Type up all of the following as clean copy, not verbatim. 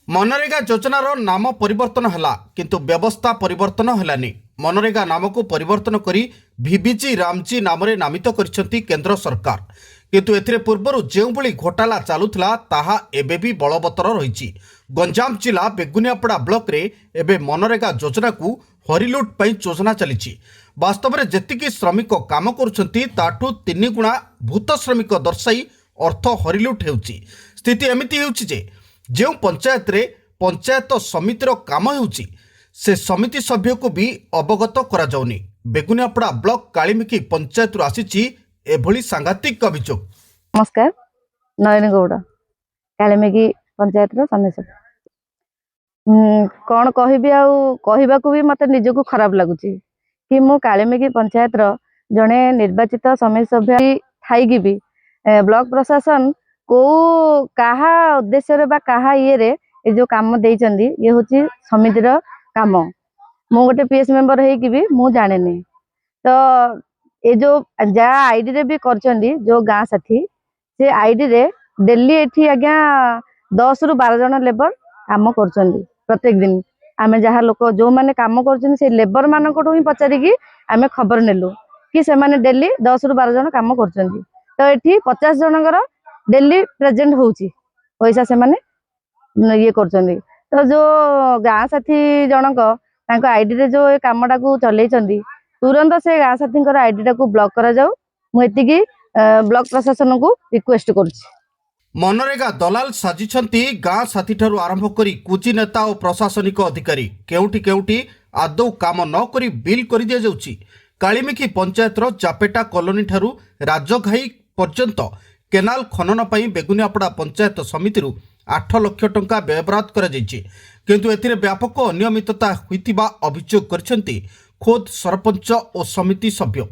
मनरेगा योजनार नाम परिवर्तन हैला किंतु व्यवस्था परिवर्तन हैलानी। मनरेगा नाम को परिवर्तन करी भिविजी रामजी नाम नामित करिसेंती केंद्र सरकार। किंतु एथिरे पूर्वरु जेउ भली घोटाला चालुथला ताहा एबे भी बलवत्तर रहिछि। गंजाम जिला बेगुनियापड़ा ब्लॉक रे एबे मनरेगा योजना को हरिलुट पई योजना चलिछि। वास्तव में जेतिकी श्रमिक काम करुछंती ताठू 3 गुणा भूत श्रमिक दर्शाई अर्थ हरिलुट हेउछि। स्थिति एमिति हेउछि जे जो पंचायत रे पंचायत समितिर काम होउछि से समिति सभ्य को भी अवगत करा जाउनी। बेगुनियापड़ा ब्लॉक कालीमिकी पंचायत रु आसीछि एभली सांघातिक अभियोग। नमस्कार, नयन गौड़ कालीमिकी पंचायत रो सदस्य। कौन कहबी आउ कहबाकू भी मते निजको खराब लागुछि कि मु कालीमिकी पंचायत रो जने निर्वाचित समिति सभ्य थाइकी भी ब्लॉक प्रशासन को कहा उद्देश्य बा कहा ये जो काम देइचंदी ये होची समितिर काम। मु गोटे पीएस मेंबर है कि भी मु जाने नहीं। तो ये जो जा आईडी रे भी करचंदी जो गाँ साथी से आईडी रे डेली एठी आज्ञा 10 रु 12 जन लेबर काम करचंदी। प्रत्येक दिन आमे जहा लोक जो माने काम करचंदी से लेबर मान को ही पचारि कि आमे खबर नेलु कि से माने डेली 10 रु 12 जन काम करचंदी। तो एठी 50 जनकर डेली प्रेजेंट होउची पैसा से माने ये करचंदी। तो जो गाँ साथी जनक तांको आईडी रे जो कामटा को चलैचंदी तुरंत से गाँ साथी आईडी टा को ब्लॉक करा जाऊ। मु एतिकी ब्लॉक प्रशासन को रिक्वेस्ट करूची। मनरेगा दलाल साजिछंती गाँ साथी ठारू आरंभ करी कुची नेता और प्रशासनिक अधिकारी केउटी केउटी आदौ काम न करी बिल कर दिया जाउची। कालीमिकी पंचायत रो जापेटा कॉलोनी ठारू राजघाई पर्यंत केनाल खनन पर बेगुनियापड़ा पंचायत समिति 8 लाख टंका व्ययबराद करा जायछि। किंतु एथिरे व्यापक अनियमितता होइतिबा अभियोग करछंती खोद सरपंच और समिति सभ्य।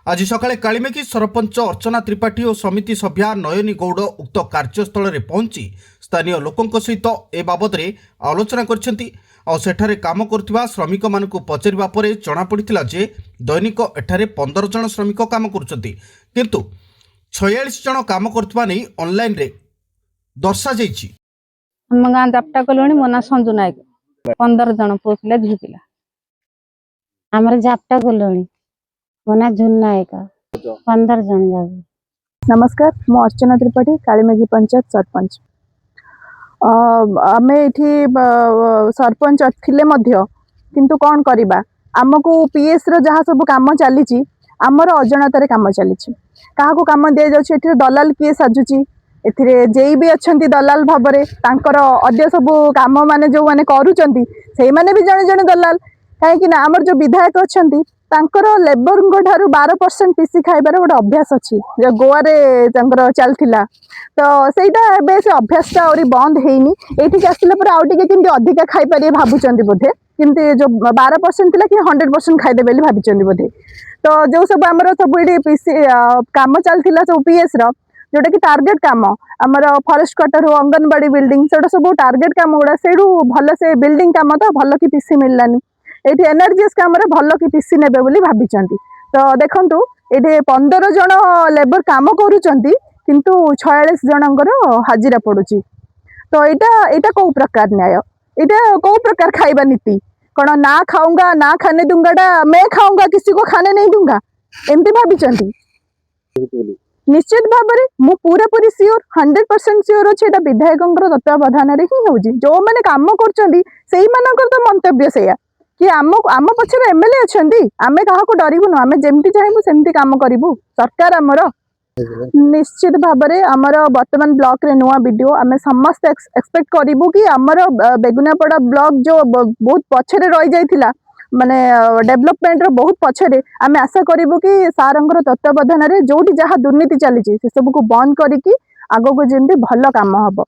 आज सकाळे कालीमेकी सरपंच अर्चना त्रिपाठी और समिति सभ्या नयनी गौड़ उक्त कार्यस्थल में पहुंची स्थानीय लोकों सहित ए बाबद रे आलोचना करछंती और सेठारे काम करथिबा श्रमिक मानकु पचारिबा परे जणा पड़िथिला जे दैनिक एठारे 15 जन श्रमिक काम करुछंती किंतु 46 जन काम करथिबा नै ऑनलाइन रे दर्शा जाइछि। हम गाँ जापटा कलोनी मोना संजू नायक 15 जन पुओ पिला झियो पिला हमर जापटा कलोनी मोना झुन नायक 15 जन जाबे। नमस्कार, मो अर्चना त्रिपाठी कालीमेघी पंचायत सरपंच। आमे एठी सरपंच थिले मध्य किंतु कौन करिबा आमको पीएस रो जहाँ सब काम चली आमर अजणतार काम चली क्या काम दि जाए दलाल किए साजुची एथिरे जेई भी अच्छी दलाल भाव अद्य सब काम माने जो माने करूचंती से माने भी जने जने दलाल कहीं आमर जो विधायक अच्छा लेबर ठारू 12% पीसी खाइबार गोटे अभ्यास अच्छी जो गोवा रे चलता। तो सहीटा से अभ्यासटा आहरी बंद होनी ये आसला आउटे केमती अधिका खाईपारे भावुं बोधे किमती जो 12% थी कि 100% खाईदे भाई बोधे। तो जो सब आमर सब ये पीसी काम चलता सब पीएस जोटा कि टार्गेट काम आमर फॉरेस्ट क्वार्टर हो अंगनवाड़ी बिल्डिंग से सब टार्गेट काम गुड़ा से भल से बिल्डिंग काम तो भल कि पीसी मिललानी ये एनआरजीएस काम भल कि पीसी ने भाई। तो देखु ये 15 जन लेबर काम करुँच किंतु 46 जनकर हाजिरा पड़ुची। तो यहाँ कौ प्रकार न्याय यहाँ कौ प्रकार खाइबा नीति कौन ना खाऊंगा ना खाने दूंगा मैं खाऊंगा किसी को खाने नहीं दूंगा एमती भाई। निश्चित भाव में मु पूरा पूरी सियोर 100% सियोर अच्छे विधायक तत्वावधान ही हो जो मैंने काम कर तो मंतव्य से कि आम पक्षर एमएलए अच्छा आम क्या डरबुन आम जमी चाहबू सेमती काम करूँ सरकार आमर। निश्चित भाव में आमर वर्तमान ब्लॉक रे नुआ वीडियो आम समस्त एक्सपेक्ट करूँ कि आमर बेगुनियापड़ा ब्लॉक जो बहुत पछरे रही जाइथिला माने डेवलपमेंट रो बहुत पछरे आम आशा करूँ कि सारंगर तत्वावधान जो जहाँ दुर्नीति चली से सब को बंद करी आगो को जमी भल काम हम।